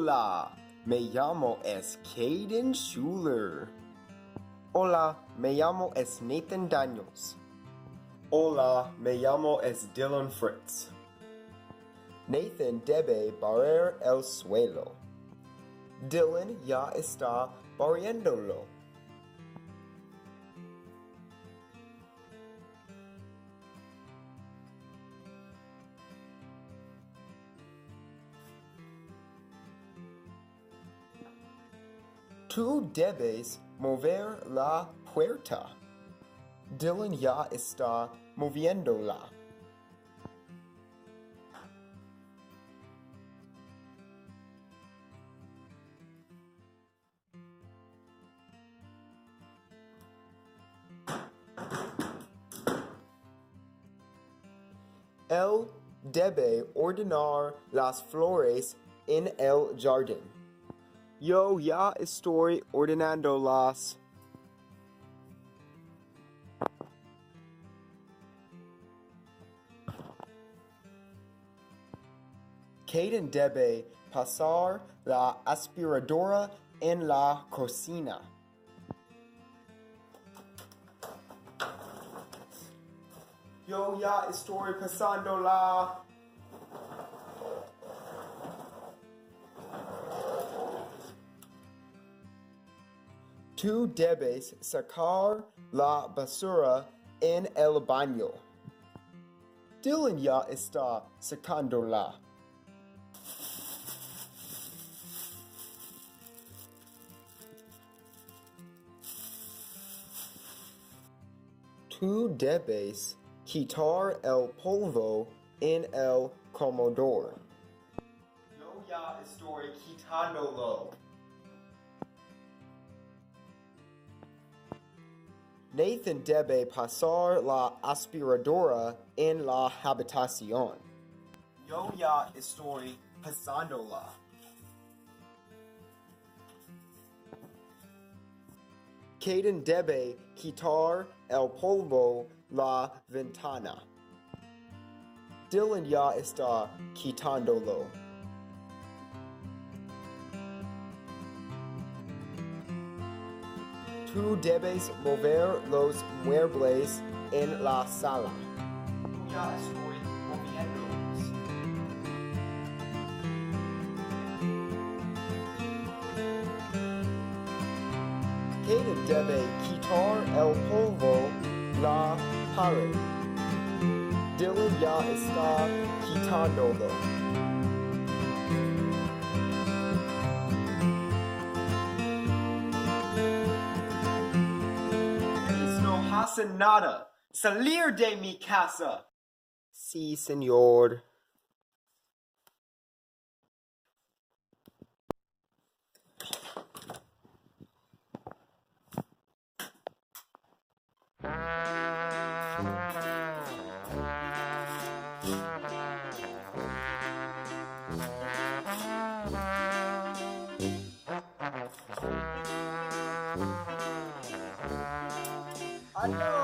Hola, me llamo es Caden Schuler. Hola, me llamo es Nathan Daniels. Hola, me llamo es Dylan Fritz. Nathan debe barrer el suelo. Dylan ya está barriéndolo. Tú debes mover la puerta. Dylan ya está moviéndola. Él debe ordenar las flores en el jardín. Yo ya estoy ordenándolas. Caden debe pasar la aspiradora en la cocina. Yo ya estoy pasándola. Tú debes sacar la basura en el baño. Dylan ya está sacándola. Tú debes quitar el polvo en el comedor. Yo ya estoy quitándolo. Nathan debe pasar la aspiradora en la habitación. Yo ya estoy pasándola. Caden debe quitar el polvo la ventana. Dylan ya está quitándolo. Tú debes mover los muebles en la sala. Yo ya estoy moviéndolos. Caden debe quitar el polvo la pared. Dylan ya está quitándolo. No hace nada. Salir de mi casa. Sí, señor. I know